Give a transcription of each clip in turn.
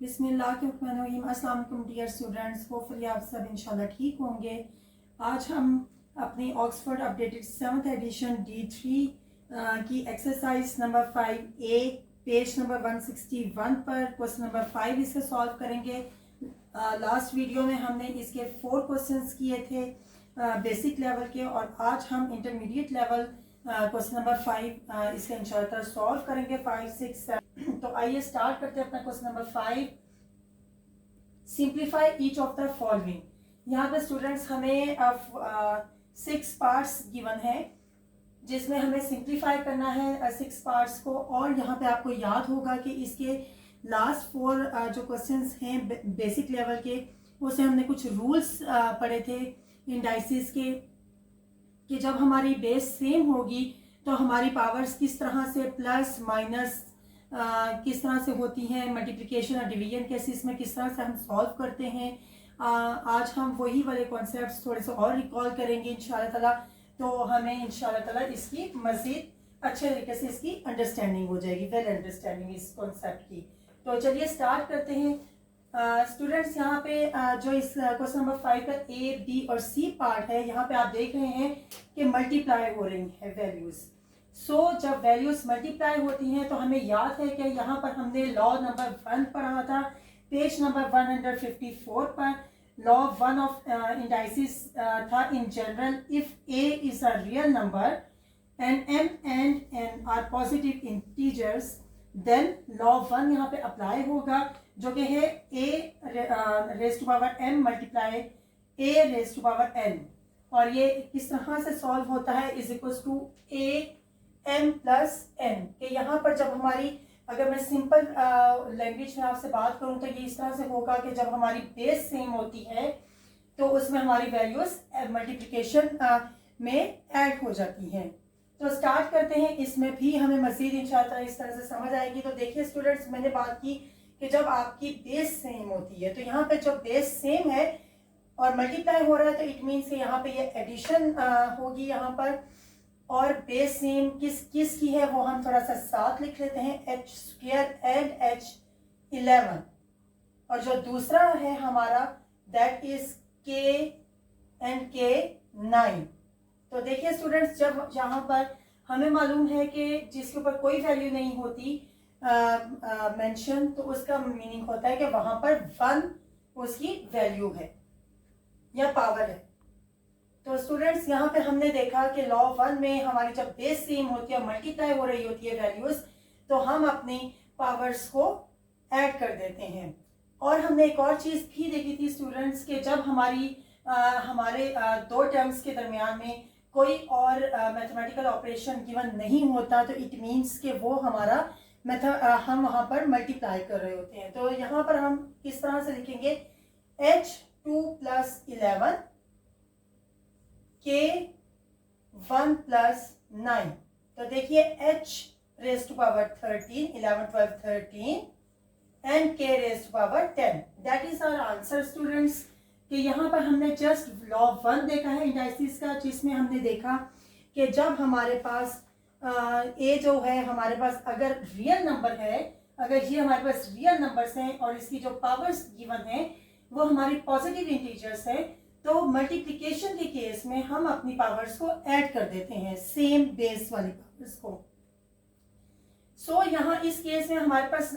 बिस्मिल्लाहिर्रहमानिर्रहीम। अस्सलाम वालेकुम डियर स्टूडेंट्स, होपफुली आप सब इंशाल्लाह ठीक होंगे। आज हम अपनी Oxford updated 7th addition D3 की exercise number 5A page number 161 पर क्वेश्चन नंबर 5 इसे सॉल्व करेंगे। लास्ट वीडियो में हमने इसके 4 क्वेश्चंस किए थे बेसिक लेवल के, और आज हम इंटरमीडिएट लेवल क्वेश्चन नंबर 5 इसका इंशाल्लाह सॉल्व करेंगे 5, 6, 7। तो आइए स्टार्ट करते हैं अपना question number 5। Simplify each of the following. यहाँ पे स्टूडेंट्स हमें 6 पार्ट्स गिवन है जिसमें हमें सिंप्लीफाई करना है 6 पार्ट्स को। और यहाँ पे आपको याद होगा कि इसके लास्ट 4 जो क्वेश्चंस हैं बेसिक लेवल के, उससे हमने कुछ रूल्स पढ़े थे इंडाइसिस के, कि जब हमारी बेस सेम होगी तो हमारी पावर्स किस तरह से प्लस माइनस किस तरह से होती हैं, मल्टीप्लिकेशन और डिवीजन केसेस में किस तरह से हम सॉल्व करते हैं। आज हम वही वाले कॉन्सेप्ट्स थोड़े से और रिकॉल करेंगे इंशाल्लाह ताला, तो हमें इंशाल्लाह ताला इसकी मज़ीद अच्छे तरीके से इसकी अंडरस्टैंडिंग हो जाएगी, वेल अंडरस्टैंडिंग इस कॉन्सेप्ट की। तो चलिए स्टार्ट करते हैं। स्टूडेंट्स यहाँ पे जो इस क्वेश्चन नंबर 5 का A, B और C पार्ट है, यहाँ पे आप देख रहे हैं कि मल्टीप्लाई हो रही है वैल्यूज। जब वैल्यूज मल्टीप्लाई होती हैं तो हमें याद है कि यहाँ पर हमने लॉ नंबर 1 पढ़ा था पेज नंबर 154 पर। लॉ 1 ऑफ इंडाइसिस था in general, if A is a real number and M and N are positive integers, then law 1 यहाँ पे अप्लाई होगा, जो कि है A raised to power M multiply A raised to power N। और ये किस तरह से सॉल्व होता है, is equal to A M plus N। कि यहाँ पर जब हमारी, अगर मैं सिंपल लैंग्वेज में आपसे बात करूँ तो ये इस तरह से होगा कि जब हमारी बेस सेम होती है तो उसमें हमारी वैल्यूज मल्टीप्लिकेशन में ऐड हो जाती हैं। तो स्टार्ट करते हैं, इसमें भी हमें मजीद इंशाल्लाह इस तरह से समझ आएगी। तो देखिए स्टूडेंट्स, मैंने बात की कि जब आपकी बेस सेम होती है, तो यहाँ पे जब बेस सेम है और मल्टीप्लाई हो रहा है तो इट मीन्स यहाँ पे ये एडिशन होगी यहाँ पर। और बेस सेम किस की है वो हम थोड़ा सा साथ लिख लेते हैं, h² एंड h11। और जो दूसरा है हमारा that is k and k9। तो देखिए स्टूडेंट्स, जब यहाँ पर हमें मालूम है कि जिसके ऊपर कोई वैल्यू नहीं होती मेंशन, तो उसका मीनिंग होता है कि वहां पर 1 उसकी वैल्यू है या पावर है। तो स्टूडेंट्स यहाँ पे हमने देखा कि लॉ 1 में हमारी जब बेस सेम होती है, मल्टीप्लाई हो रही होती है वैल्यूज, तो हम अपनी पावर्स को ऐड कर देते हैं। और हमने एक और चीज भी देखी थी स्टूडेंट्स के जब हमारे 2 टर्म्स के दरमियान में कोई और मैथमेटिकल ऑपरेशन गिवन नहीं होता, तो इट मीन्स कि वो हमारा हम वहां पर मल्टीप्लाई कर रहे होते हैं। तो यहाँ पर हम किस तरह से लिखेंगे, h2 प्लस 11 k1 प्लस 9। तो देखिए h raise to power 13, 11, 12, 13 and k raise to power 10। That is our answer students. कि यहाँ पर हमने जस्ट लॉ 1 देखा है इंडाइसिस का, जिसमें हमने देखा कि जब हमारे पास a जो है हमारे पास अगर रियल नंबर है, अगर ये हमारे पास रियल नंबर्स हैं और इसकी जो पावर्स गिवन है वो हमारी पॉजिटिव इंटीजर्स है, तो मल्टीप्लिकेशन के केस में हम अपनी पावर्स को ऐड कर देते हैं, सेम बेस वाली पावर्स को। यहाँ इस केस में हमारे पास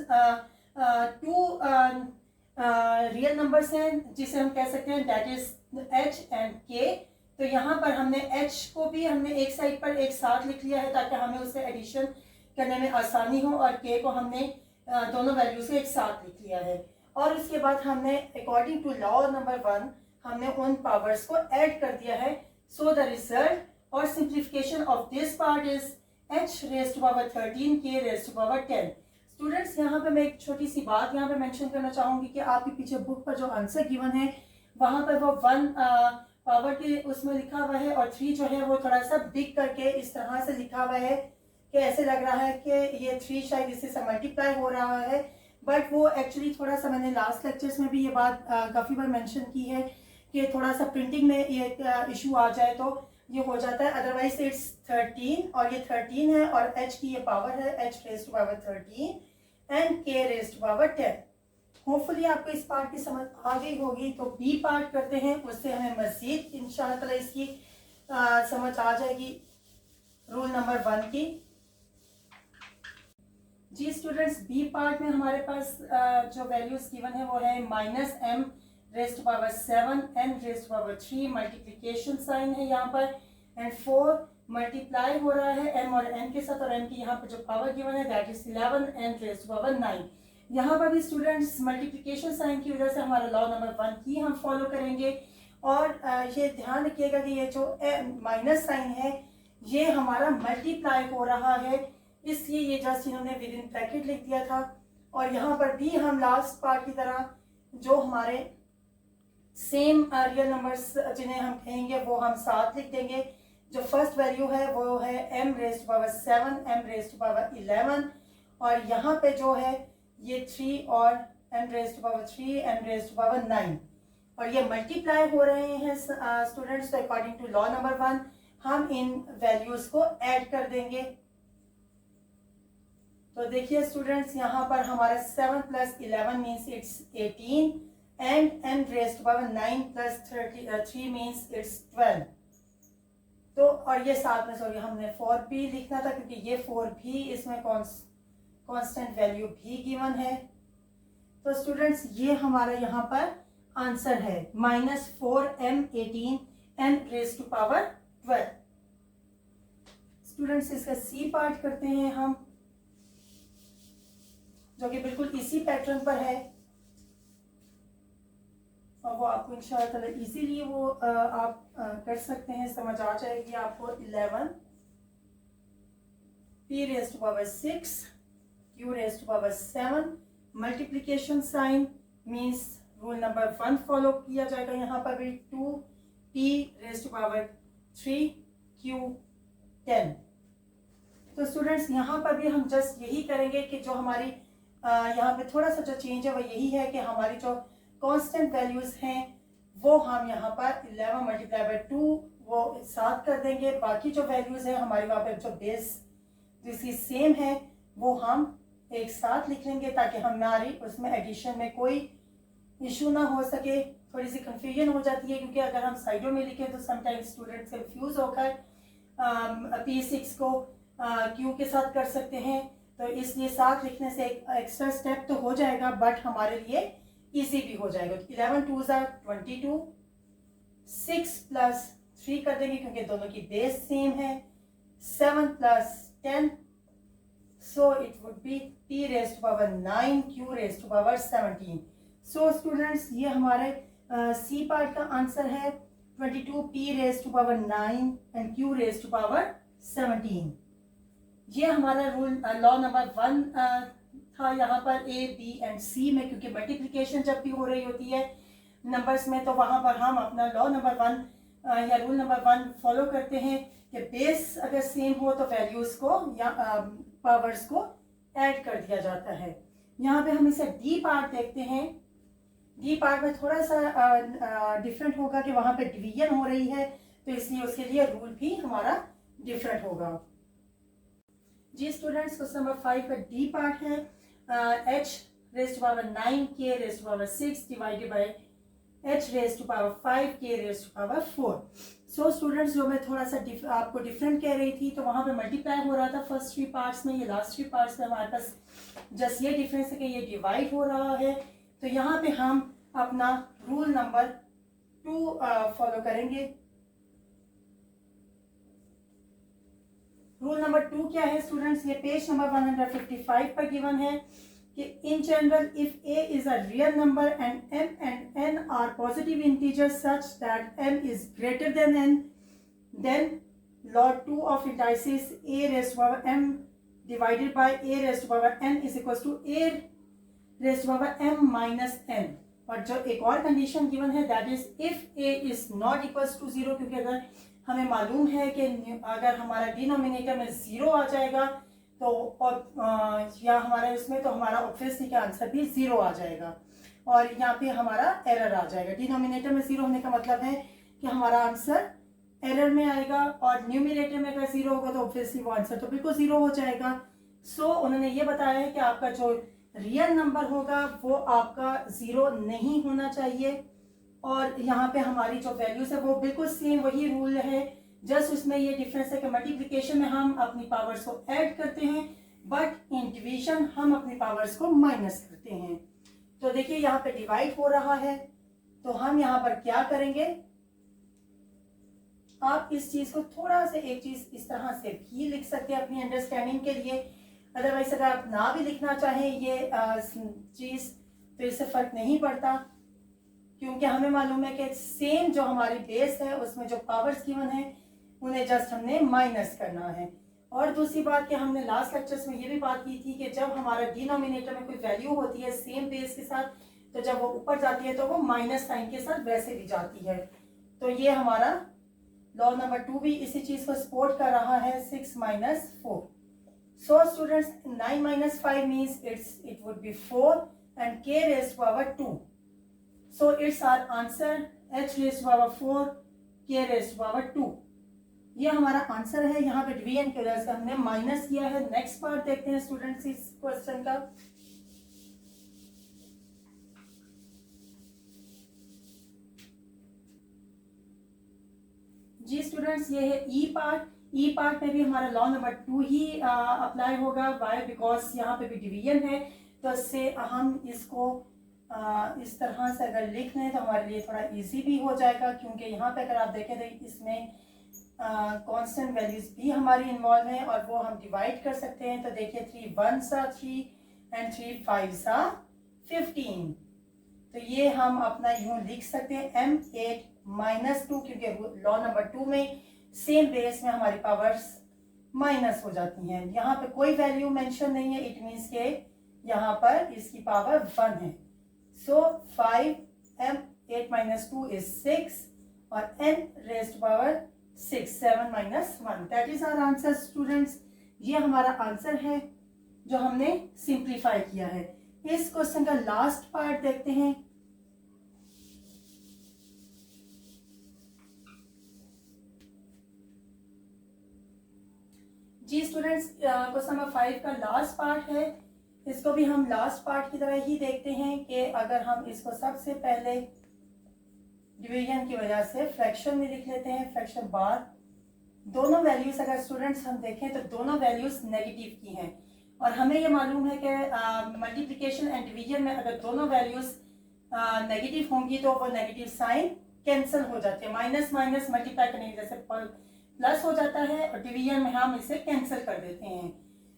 2 रियल नंबर्स हैं जिसे हम कह सकते हैं that is h and k। तो यहाँ पर हमने h को भी हमने एक साइड पर एक साथ लिख लिया है ताकि हमें उससे एडिशन करने में आसानी हो, और k को हमने दोनों वैल्यूज को एक साथ लिख लिया है। और उसके बाद हमने अकॉर्डिंग टू लॉ नंबर 1 हमने उन पावर्स को ऐड कर दिया है। सो द रिजल्ट और simplification of this part is h raise to power 13, k raise to power 10। Students, यहाँ पे मैं एक छोटी सी बात यहाँ पे मेंशन करना चाहूंगी कि आपके पीछे बुक पर जो आंसर गिवन है वहां पर वो 1 पावर के उसमें लिखा हुआ है, और 3 जो है वो थोड़ा सा बिग करके इस तरह से लिखा हुआ है कि ऐसे लग रहा है कि ये 3 शायद इससे से मल्टीप्लाई हो रहा है, बट वो एक्चुअली थोड़ा सा, मैंने लास्ट लेक्चर्स में भी ये बात काफ़ी बार मेंशन की है कि थोड़ा सा प्रिंटिंग में ये इशू आ जाए तो ये हो जाता है। अदरवाइज इट्स 13 और ये 13 है और h की ये पावर है h raise to power 13 and k raise to power 10। Hopefully आपको इस पार्ट की समझ आ गई होगी। तो बी पार्ट करते हैं, उससे हमें मज़ीद इंशाअल्लाह ताला इसकी समझ आ जाएगी रूल नंबर 1 की। जी स्टूडेंट्स, बी पार्ट में हमारे पास जो वैल्यूज गिवन है वो है -m raise to power 7 n raise to power 3, multiplication sign है यहाँ पर, एंड 4 मल्टीप्लाई हो रहा है m और n के साथ, और m की यहाँ पर जो पावर गिवन है that is 11 n raise to power 9। यहाँ पर भी स्टूडेंट्स मल्टीप्लिकेशन साइन की वजह से हमारा लॉ नंबर 1 की हम फॉलो करेंगे, और ये ध्यान रखिएगा कि ये जो माइनस साइन है ये हमारा मल्टीप्लाई हो रहा है, इसलिए ये जस्ट इन्होंने विद इन ब्रैकेट लिख दिया था। और यहाँ पर भी हम लास्ट पार्ट की तरह जो हमारे सेम रियल नंबर्स जिन्हें हम कहेंगे वो हम साथ लिख देंगे। जो फर्स्ट वैल्यू है वो है m raise to power 7 m raise to power 11, और यहाँ पे जो है ये 3 और m raise to power 3 m raise to power 9, और ये मल्टीप्लाई हो रहे हैं स्टूडेंट्स। तो अकॉर्डिंग टू लॉ नंबर 1 हम इन वैल्यूज को ऐड कर देंगे। तो देखिए स्टूडेंट्स, यहाँ पर हमारा 7 + 11 means it's 18 and m raise to power 9 + 3 means it's 12। तो और ये साथ में सॉरी हमने 4 भी लिखना था क्योंकि ये 4 भी इसमें कांस्टेंट वैल्यू भी गिवन है। तो स्टूडेंट्स ये हमारा यहाँ पर आंसर है -4m 18 n raise to power 12। Students इसका सी पार्ट करते हैं हम, जो कि बिल्कुल इसी पैटर्न पर है, और वो आपको इंशाअल्लाह ताला इजीली वो आप कर सकते हैं, समझ आ जाएगी आपको। 11 p raise to power 6 q raise to power 7, multiplication sign means rule number 1 follow किया जाएगा। यहाँ पर भी 2p rays to power 3 q 10। तो स्टूडेंट्स यहाँ पर भी हम जस्ट यही करेंगे कि जो हमारी यहाँ पे थोड़ा सा जो चेंज है वो यही है कि हमारी जो कांस्टेंट वैल्यूज हैं वो हम यहाँ पर 11 × 2 वो साथ कर देंगे। बाकी जो वैल्यूज हैं हमारी वहाँ पे जो बेस जिसकी सेम है वो हम एक साथ लिख लेंगे, ताकि हमारी उसमें एडिशन में कोई इशू ना हो सके। थोड़ी सी कंफ्यूजन हो जाती है क्योंकि अगर हम साइडों में लिखें तो समटाइम्स स्टूडेंट्स कंफ्यूज होकर P6 को Q के साथ कर सकते हैं। तो इसलिए साथ लिखने से एक एक्स्ट्रा स्टेप तो हो जाएगा, बट हमारे लिए इजी भी हो जाएगा। 11 2s are 22, 6 + 3 कर देंगे क्योंकि दोनों की बेस सेम है, 7 + 10, so it would be p raised to power 9 q raised to power 17। so students ये हमारे सी पार्ट का आंसर है 22 p raised to power 9 and q raised to power 17। ये हमारा रूल लॉ नंबर 1 था यहाँ पर ए बी एंड सी में, क्योंकि मल्टीप्लिकेशन जब भी हो रही होती है नंबर्स में तो वहाँ पर हम अपना लॉ नंबर 1 या रूल नंबर 1 फॉलो करते हैं कि बेस अगर सेम हो तो वैल्यूज को या पावर्स को ऐड कर दिया जाता है। यहाँ पे हम इसे डी पार्ट देखते हैं। डी पार्ट में थोड़ा सा डिफरेंट होगा कि वहाँ पे डिवीजन हो रही है, तो इसलिए उसके लिए रूल भी हमारा डिफरेंट होगा। जी स्टूडेंट्स, क्वेश्चन नंबर 5 का डी पार्ट है h raised to power 9 k raised to power 6 divided by h raised to power 5 k raised to power 4। So students जो मैं थोड़ा सा आपको डिफरेंट कह रही थी तो वहाँ पे मल्टीप्लाई हो रहा था फर्स्ट 3 पार्ट्स में, ये लास्ट 3 पार्ट्स में हमारे पास जस्ट ये डिफरेंस है कि ये डिवाइड हो रहा है। तो यहाँ पे हम अपना रूल नंबर 2 फॉलो करेंगे। रूल नंबर 2 क्या है स्टूडेंट्स, ये पेज नंबर 155 पर गिवन है कि in general if a is a real number and m and n are positive integers such that m is greater than n, then log 2 of indices a raised to power m divided by a raised to power n is equals to a raised to power m minus n। और जो एक और condition given है that is if a is not equals to 0, क्योंकि अगर हमें मालूम है कि अगर हमारा डिनोमिनेटर में 0 आ जाएगा तो और या हमारा इसमें तो हमारा ऑब्वियसली का आंसर भी 0 आ जाएगा, और यहाँ पे हमारा एरर आ जाएगा। डिनोमिनेटर में 0 होने का मतलब है कि हमारा आंसर एरर में आएगा, और न्यूमिनेटर में अगर 0 होगा तो ऑब्वियसली वो आंसर तो बिल्कुल 0 हो जाएगा। सो उन्होंने ये बताया है कि आपका जो रियल नंबर होगा वो आपका 0 नहीं होना चाहिए। और यहाँ पे हमारी जो वैल्यूज है वो बिल्कुल सेम वही रूल है, जस्ट उसमें ये डिफरेंस है कि मल्टीप्लिकेशन में हम अपनी पावर्स को ऐड करते हैं, बट इन डिवीजन हम अपनी पावर्स को माइनस करते हैं। तो देखिए यहाँ पे डिवाइड हो रहा है, तो हम यहाँ पर क्या करेंगे, आप इस चीज को थोड़ा सा एक चीज इस तरह से भी लिख सकते हैं अपनी अंडरस्टैंडिंग के लिए। अदरवाइज अगर आप ना भी लिखना चाहें ये चीज तो इससे फर्क नहीं पड़ता, क्योंकि हमें मालूम है कि सेम जो हमारी बेस है उसमें जो पावर्स गिवन है उन्हें जस्ट हमने माइनस करना है। और दूसरी बात कि हमने लास्ट लेक्चर्स में ये भी बात की थी कि जब हमारा डिनोमिनेटर में कोई वैल्यू होती है सेम बेस के साथ, तो जब वो ऊपर जाती है तो वो माइनस साइन के साथ वैसे भी जाती है। तो ये हमारा लॉ नंबर 2 भी इसी चीज को सपोर्ट कर रहा है, 6 minus 4। So students 9 minus 5 means it would be 4 and k raised to power 2. So it's our answer, h raised to power 4, k raised to power 2। ये हमारा आंसर है। यहाँ पे डिवीजन की वजह से हमने माइनस किया है। नेक्स्ट पार्ट देखते हैं स्टूडेंट्स इस क्वेश्चन का। जी स्टूडेंट्स, ये है ई पार्ट। ई पार्ट में भी हमारा लॉ नंबर 2 ही अप्लाई होगा। वाई? बिकॉज यहाँ पे भी डिवीजन है, तो इससे हम इसको इस तरह से अगर लिख लें तो हमारे लिए थोड़ा इजी भी हो जाएगा, क्योंकि यहाँ पे अगर आप देखें तो इसमें कांस्टेंट वैल्यूज भी हमारी इन्वॉल्व हैं और वो हम डिवाइड कर सकते हैं। तो देखिए 3 1s are 3 and 3 5s are 15। तो ये हम अपना यूं लिख सकते हैं m8 minus 2, क्योंकि लॉ नंबर 2 में सेम बेस में हमारी पावर्स माइनस हो जाती हैं। यहाँ पे कोई वैल्यू मेंशन नहीं है, इट मीन्स के यहाँ पर इसकी पावर 1 है। सो 5m8 minus 2 is 6 और n raised to power 6, 7 minus 1, that is our answer students। ये हमारा आंसर है जो हमने सिंप्लीफाई किया है। इस क्वेश्चन का लास्ट पार्ट देखते हैं। जी स्टूडेंट्स, क्वेश्चन नंबर 5 का लास्ट पार्ट है। इसको भी हम लास्ट पार्ट की तरह ही देखते हैं कि अगर हम इसको सबसे पहले डिवीजन की वजह से फ्रैक्शन में लिख लेते हैं, फ्रैक्शन बार। दोनों वैल्यूज अगर स्टूडेंट्स हम देखें तो दोनों वैल्यूज नेगेटिव की हैं, और हमें ये मालूम है कि मल्टीप्लिकेशन एंड डिवीजन में अगर दोनों वैल्यूज नेगेटिव होंगी तो वो नेगेटिव साइन कैंसिल हो जाते हैं। माइनस माइनस मल्टीप्लाई करने की जैसे प्लस हो जाता है, और डिवीजन में हम इसे कैंसिल कर देते हैं।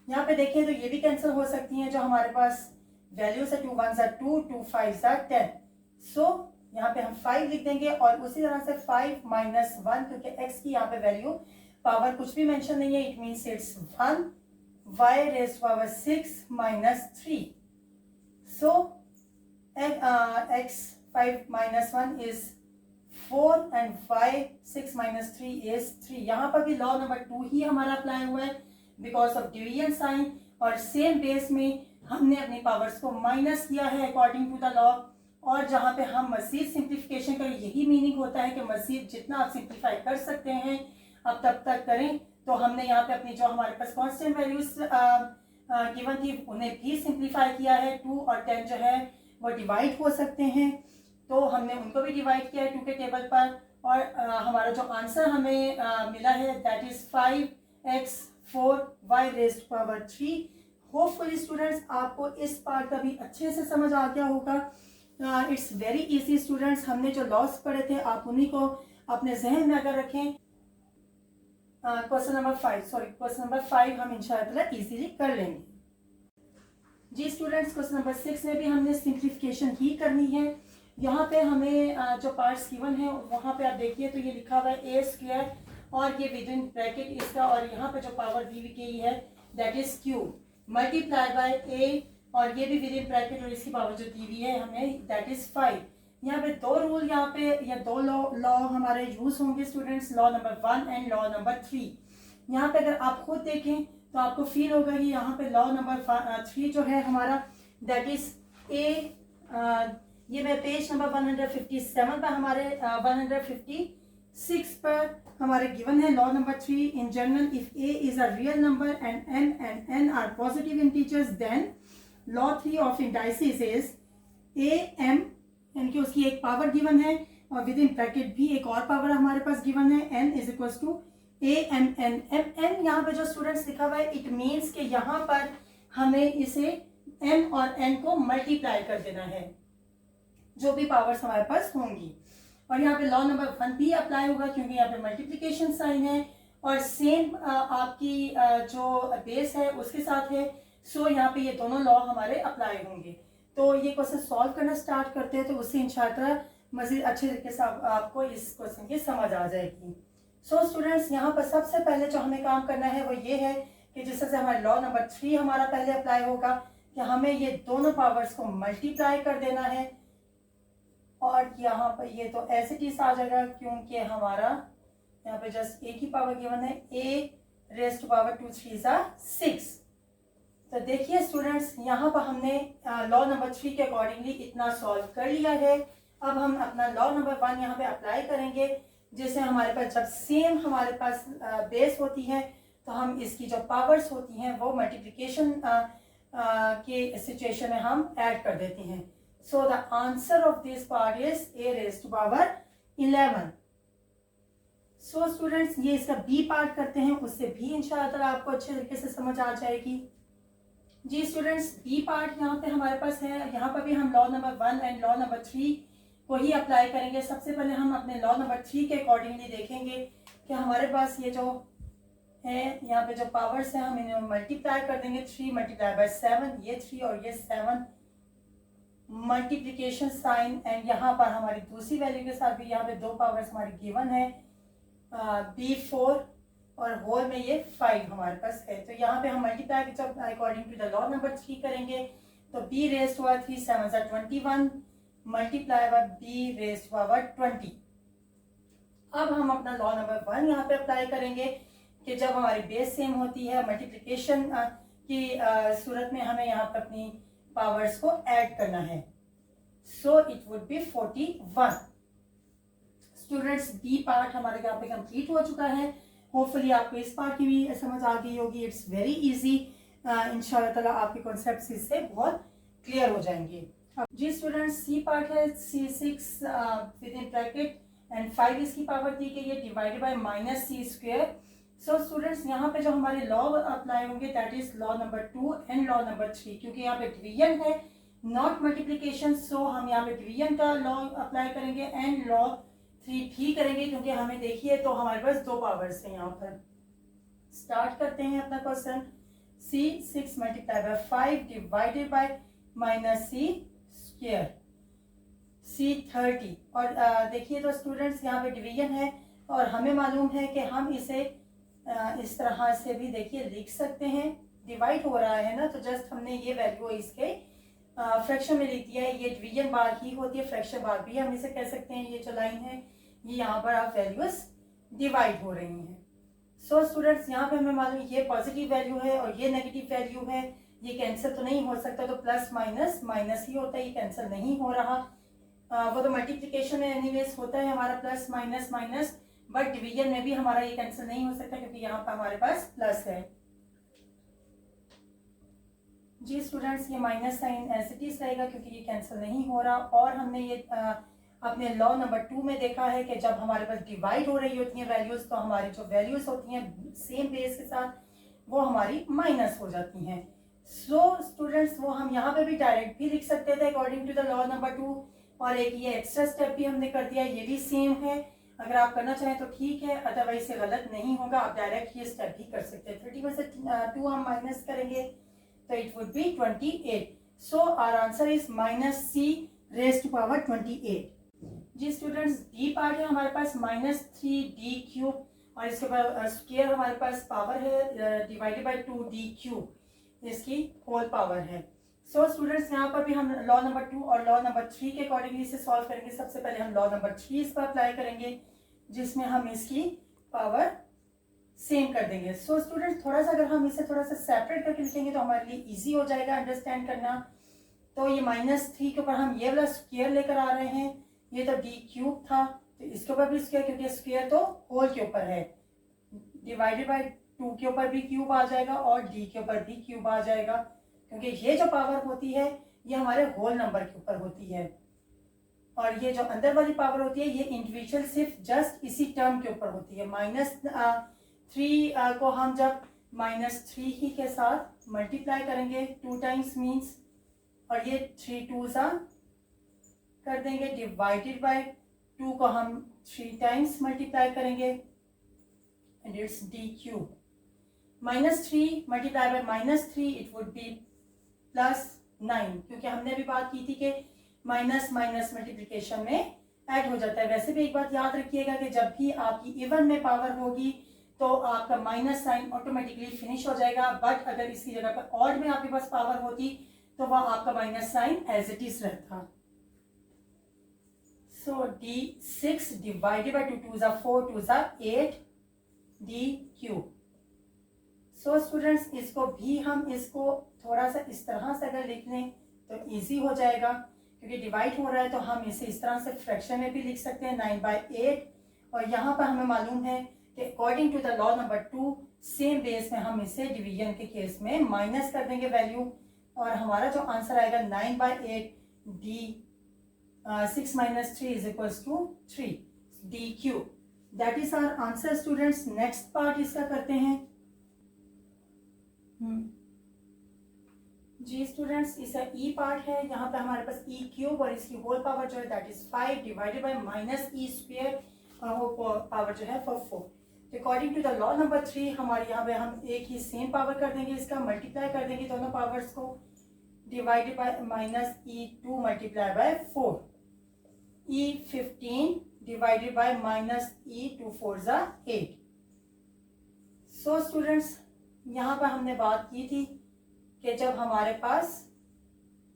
यहाँ पे देखें तो ये भी कैंसिल हो सकती हैं जो हमारे पास वैल्यूज है, 2 1s are 2, 2 5s are 10। सो यहाँ पे हम 5 लिख देंगे, और उसी तरह से 5 minus 1, क्योंकि x की यहाँ पे वैल्यू पावर कुछ भी मेंशन नहीं है, it means it's 1, y raised to power 6 minus 3। So x 5 minus 1 is 4 and y 6 minus 3 is 3। यहाँ पर भी लॉ नंबर 2 ही हमारा अप्लाई हुआ है बिकॉज ऑफ डिवीजन साइन, और सेम बेस में हमने अपनी पावर्स को माइनस किया है अकॉर्डिंग टू द लॉ। और जहाँ पे हम मजीद सिंप्लीफिकेशन का यही मीनिंग होता है कि मजीद जितना आप सिंप्लीफाई कर सकते हैं आप तब तक करें। तो हमने यहाँ पे अपनी जो हमारे पास कांस्टेंट वैल्यूज गिवन थी उन्हें भी सिंप्लीफाई किया है। 2 और 10 जो है वो डिवाइड हो सकते हैं, तो हमने उनको भी डिवाइड किया है 2 के टेबल पर। और हमारा जो आंसर हमें मिला है that is 5x 4y raised to power 3। Hopefully students आपको इस पार्ट का भी अच्छे से समझ आ गया होगा। It's very easy students. हमने जो लॉस पढ़े थे आप उन्हीं को अपने जहन में अगर रखें। क्वेश्चन नंबर 5 हम इंशाअल्लाह इजीली कर लेंगे। जी स्टूडेंट्स, क्वेश्चन नंबर 6 में भी हमने सिंप्लीफिकेशन ही करनी है। यहाँ पे हमें जो पार्ट्स गिवन है वहाँ पे आप देखिए तो ये लिखा हुआ है a² और ये विद इन ब्रैकेट इसका, और यहाँ पे जो पावर दी गई है that is cube multiply by a, और ये भी विद इन ब्रैकेट और इसकी पावर जो दी हुई है हमें दैट इज 5। यहाँ पे 2 रूल यहाँ पे या 2 लॉ हमारे यूज होंगे students, law number 1 and law number 3। यहाँ पे अगर आप खुद देखें तो आपको फील होगा कि यहाँ पे लॉ नंबर 3 जो है हमारा दैट इज a। ये मैं पेज नंबर 157 पर हमारे 156 पर हमारे गिवन है law number 3। In general if a is a real number and n are positive integers then law 3 of indices is a m, यानी कि उसकी एक पावर गिवन है और विद इन ब्रैकेट भी एक और पावर हमारे पास गिवन है, n is equal to a m n. M यहाँ पे जो स्टूडेंट्स लिखा हुआ है इट मीन्स कि यहाँ पर हमें इसे m और n को मल्टीप्लाई कर देना है, जो भी पावर्स हमारे पास होंगी। और यहाँ पे लॉ नंबर 1 भी अप्लाई होगा क्योंकि यहाँ पे मल्टीप्लिकेशन साइन है और सेम आपकी जो बेस है उसके साथ है। सो यहाँ पे ये दोनों लॉ हमारे अप्लाई होंगे। तो ये क्वेश्चन सॉल्व करना स्टार्ट करते हैं तो उससे इंशाअल्लाह मजीद अच्छे तरीके से आपको इस क्वेश्चन की समझ आ जाएगी। सो स्टूडेंट्स, यहाँ पर सबसे पहले जो हमें काम करना है वो ये है कि जिस तरह से हमारा लॉ नंबर 3 हमारा पहले अप्लाई होगा कि हमें ये दोनों पावर्स को मल्टीप्लाई कर देना है। और यहाँ पर ये तो एज इट इज आ जाएगा क्योंकि हमारा यहाँ पे जस्ट ए की पावर गिवन है, ए रेज़ टू पावर 2 3 6। तो देखिए स्टूडेंट्स, यहाँ पर हमने लॉ नंबर 3 के अकॉर्डिंगली इतना सॉल्व कर लिया है। अब हम अपना लॉ नंबर 1 यहाँ पे अप्लाई करेंगे, जिससे हमारे पास जब सेम हमारे पास बेस होती है तो हम इसकी जो पावर्स होती हैं वो मल्टीप्लिकेशन के सिचुएशन में हम ऐड कर देते हैं। So the answer of this part is a raise to power 11। So students, ये इसका बी पार्ट करते हैं, उससे भी इंशाअल्लाह आपको अच्छे तरीके से समझ आ जाएगी। जी स्टूडेंट्स, बी पार्ट यहाँ पे हमारे पास है। यहाँ पर भी हम law number 1 and law number 3 को ही अप्लाई करेंगे। सबसे पहले हम अपने लॉ नंबर 3 के अकॉर्डिंगली देखेंगे कि हमारे पास ये जो है यहाँ पे जो पावर्स हैं हम इन्हें मल्टीप्लाई कर देंगे। 3 मल्टीप्लाई बाय 7, ये 3 और ये 7, मल्टीप्लीकेशन साइन एंड यहाँ पर हमारी दूसरी वैल्यू के साथ भी यहाँ पे दो पावर्स हमारी गिवन है, B4 और होल में ये 5 हमारे पास है। तो यहाँ पे हम मल्टीप्लाई जब according to the law number 3 करेंगे तो b raise to power 3 7 21 multiply by b raise to power 20। अब हम अपना लॉ नंबर 1 यहाँ पे अप्लाई करेंगे कि जब हमारी बेस सेम होती है मल्टीप्लिकेशन की सूरत में हमें यहाँ पर अपनी पावर्स को ऐड करना है। So it would be 41। Students, b part हमारे यहाँ पे कंप्लीट हो चुका है। होपफुली आपको इस पार्ट की भी समझ आ गई होगी। इट्स वेरी इजी, इंशाल्लाह ताला आपके कॉन्सेप्ट्स इससे बहुत क्लियर हो जाएंगे। जी स्टूडेंट्स, सी पार्ट है C6 with in bracket and 5 इसकी पावर दी गई है divided bye -c²। So students, यहाँ पे जो हमारे लॉ अप्लाई होंगे that is law number 2 and law number 3, क्योंकि यहाँ पे डिवीजन है नॉट मल्टीप्लिकेशन। सो हम यहाँ पे डिवीजन का लॉ अप्लाई करेंगे एंड लॉ 3 भी करेंगे क्योंकि हमें देखिए तो हमारे पास दो पावर्स हैं। यहाँ पर स्टार्ट करते हैं अपना question. C6 multiply by 5 divided by -c², C30। और देखिए तो स्टूडेंट्स, यहाँ पे डिवीजन है और हमें मालूम है कि हम इसे इस तरह से भी देखिए लिख सकते हैं। डिवाइड हो रहा है ना, तो जस्ट हमने ये वैल्यू इसके फ्रैक्शन में लिख दिया है। ये डिवीजन बार ही होती है, फ्रैक्शन बार भी हम इसे कह सकते हैं। ये जो लाइन है ये यहाँ पर आप वैल्यूज डिवाइड हो रही हैं। सो स्टूडेंट्स, यहाँ पे हमें मालूम ये पॉजिटिव वैल्यू है और ये नेगेटिव वैल्यू है। ये कैंसिल तो नहीं हो सकता, तो प्लस माइनस माइनस ही होता है, ये कैंसिल नहीं हो रहा। वो तो मल्टीप्लिकेशन में एनीवेज होता है हमारा plus minus minus, but division में भी हमारा ये कैंसिल नहीं हो सकता क्योंकि यहाँ पर हमारे पास प्लस है। जी स्टूडेंट्स, ये minus sign as it is रहेगा क्योंकि ये कैंसिल नहीं हो रहा। और हमने ये अपने लॉ नंबर 2 में देखा है कि जब हमारे पास डिवाइड हो रही होती हैं वैल्यूज तो हमारी जो वैल्यूज होती हैं सेम बेस के साथ वो हमारी माइनस हो जाती हैं। सो स्टूडेंट्स, वो हम यहाँ पे भी डायरेक्ट भी लिख सकते थे according to the law number 2, और एक ये एक्स्ट्रा स्टेप भी हमने कर दिया, ये भी सेम है। अगर आप करना चाहें तो ठीक है, अदरवाइज से गलत नहीं होगा, आप डायरेक्ट ये स्टेप भी कर सकते हैं। 30 में से 2 हम माइनस करेंगे तो it would be 28। So our answer is -c raise to power 28। जी स्टूडेंट्स, डी पार्ट है हमारे पास -3d³ और इसके बाद स्क्वायर हमारे पास पावर है डिवाइडेड बाय 2d³, इसकी होल पावर है। सो स्टूडेंट्स, यहाँ पर भी हम लॉ नंबर 2 और लॉ नंबर 3 के अकॉर्डिंगली इसे सॉल्व करेंगे। सबसे पहले हम लॉ नंबर 3 इस पर अप्लाई करेंगे जिसमें हम इसकी पावर सेम कर देंगे। सो स्टूडेंट्स, थोड़ा सा अगर हम इसे थोड़ा सा सेपरेट करके लिखेंगे तो हमारे लिए इजी हो जाएगा अंडरस्टैंड करना। तो ये -3 के ऊपर हम ये वाला स्क्वायर लेकर आ रहे हैं, ये तो d³ था तो इसके ऊपर भी स्क्वायर, क्योंकि स्क्वायर तो होल के ऊपर है, डिवाइडेड बाय 2 के ऊपर भी क्यूब आ जाएगा और d के ऊपर भी क्यूब आ जाएगा। क्योंकि ये जो पावर होती है ये हमारे होल नंबर के ऊपर होती है, और ये जो अंदर वाली पावर होती है ये इंडिविजुअल सिर्फ जस्ट इसी टर्म के ऊपर होती है। -3 को हम जब -3 ही के साथ मल्टीप्लाई करेंगे 2 टाइम्स मीन्स, और ये 3 2s कर देंगे, डिवाइडेड बाय 2 को हम 3 टाइम्स मल्टीप्लाई करेंगे, and it's d³ -3 multiply by -3 it would be +9, क्योंकि हमने अभी बात की थी कि माइनस माइनस मल्टीप्लिकेशन में ऐड हो जाता है। वैसे भी एक बात याद रखिएगा कि जब भी आपकी इवन में पावर होगी तो आपका माइनस साइन ऑटोमेटिकली फिनिश हो जाएगा, बट अगर इसकी जगह पर ऑड में आपके पास पावर होती तो वह आपका minus sign as it is रहता। So d6 divided by 2 2s 4 2s 8 d³। सो स्टूडेंट्स इसको भी हम इसको थोड़ा सा इस तरह से अगर लिख लें तो इजी हो जाएगा, क्योंकि डिवाइड हो रहा है तो हम इसे इस तरह से फ्रैक्शन में भी लिख सकते हैं 9/8, और यहाँ पर हमें मालूम है कि according to the law number 2 same base में हम इसे डिवीजन के केस में माइनस कर देंगे वैल्यू, और हमारा जो आंसर आएगा 9/8 d6 - 3 = 3 d³। That is our answer students. Next part इसका करते हैं। जी स्टूडेंट्स, इसका ई पार्ट है। यहाँ पे हमारे पास e³ और इसकी होल पावर जो है that is 5 divided by -e², और वो पावर जो है 4। According to the law number 3 हमारे यहाँ पे हम एक ही सेम पावर कर देंगे, इसका मल्टीप्लाई कर देंगे दोनों पावर्स को, divided by -e² multiply by 4, e15 divided by -e2 4s 8। So students यहाँ पर हमने बात की थी कि जब हमारे पास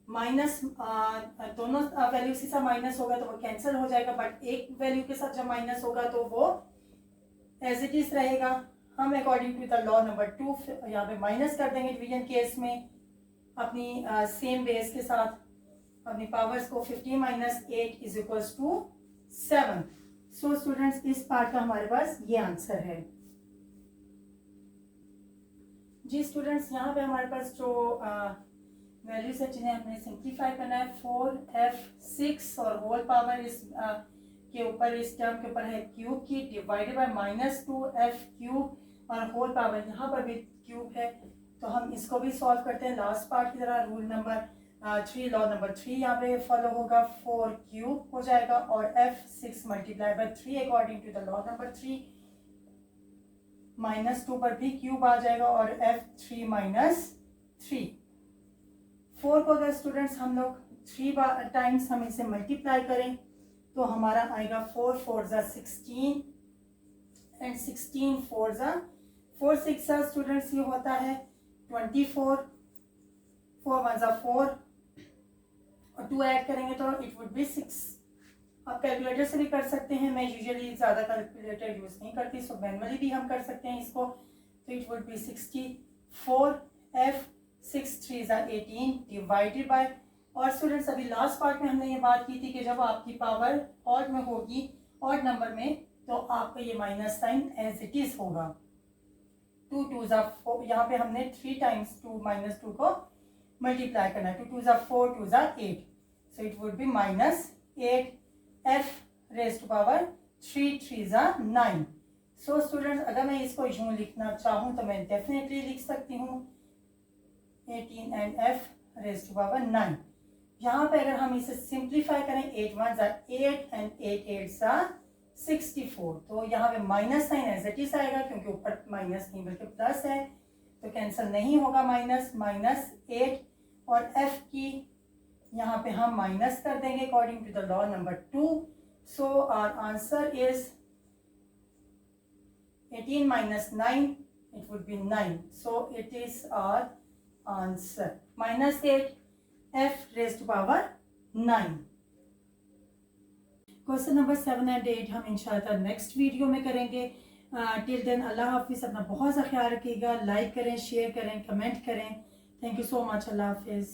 माइनस दोनों वैल्यू के साथ माइनस होगा तो वो कैंसिल हो जाएगा, बट एक वैल्यू के साथ जब माइनस होगा तो वो एज इट इज रहेगा। हम according to the law number 2 यहाँ पे माइनस कर देंगे डिवीजन केस में अपनी सेम बेस के साथ अपनी पावर्स को। 15 - 8 = 7। सो स्टूडेंट्स इस पार्ट का हमारे पास ये आंसर है। जी स्टूडेंट्स, यहाँ पे हमारे पास जो वैल्यूज है जिन्हें हमने सिंप्लीफाई करना है 4f6 और होल पावर इस के ऊपर, इस टर्म के ऊपर है क्यूब की, डिवाइडेड बाय -2f³ और होल पावर यहाँ पर भी क्यूब है, तो हम इसको भी सॉल्व करते हैं लास्ट पार्ट की तरह। रूल नंबर 3 लॉ नंबर 3 यहाँ पे फॉलो होगा, 4³ हो जाएगा और f6 multiply by 3 according to the law number 3, -2 पर भी क्यूब आ जाएगा और f3 - 3। 4 को अगर स्टूडेंट्स हम लोग 3 टाइम्स हम इसे मल्टीप्लाई करें तो हमारा आएगा 4 4s 16 एंड 16 4s 4 6 स्टूडेंट्स ये होता है 24, 4 1s 4 और 2 ऐड करेंगे तो इट वुड बी 6। आप कैलकुलेटर से भी कर सकते हैं, मैं यूजुअली ज़्यादा कैलकुलेटर यूज़ नहीं करती, सो मैनुअली भी हम कर सकते हैं इसको। तो it would B 64 f6 3s 18 divided by, और स्टूडेंट्स अभी लास्ट पार्ट में हमने ये बात की थी कि जब आपकी पावर ऑड में होगी, ऑड नंबर में, तो आपका ये minus sign as it is होगा। 2 2s 4, यहाँ पे हमने 3 टाइम्स 2 -2 को मल्टीप्लाई करना है, 2 2s 4 2s 8, so it would be -8 f raise to power 3 3s 9। So students अगर मैं इसको यूं लिखना चाहूँ तो मैं डेफिनेटली लिख सकती हूँ 18 and f raise to power 9। यहाँ पे अगर हम इसे सिंप्लीफाई करें 8 1s 8 एंड 8 8s 64, तो यहाँ पे minus sign as it is आएगा क्योंकि ऊपर माइनस नहीं बल्कि प्लस है, तो कैंसिल नहीं होगा, -8 और f की यहाँ पे हम माइनस कर देंगे according to the law number 2। So our answer is 18 - 9, it would be 9। So it is our answer -8 f raise to power 9। Question number 7 and 8 हम इंशाल्लाह नेक्स्ट वीडियो में करेंगे। टिल देन अल्लाह हाफिज़, अपना बहुत सा ख्याल रखिएगा, लाइक करें, शेयर करें, कमेंट करें। थैंक यू सो मच, अल्लाह हाफिज़।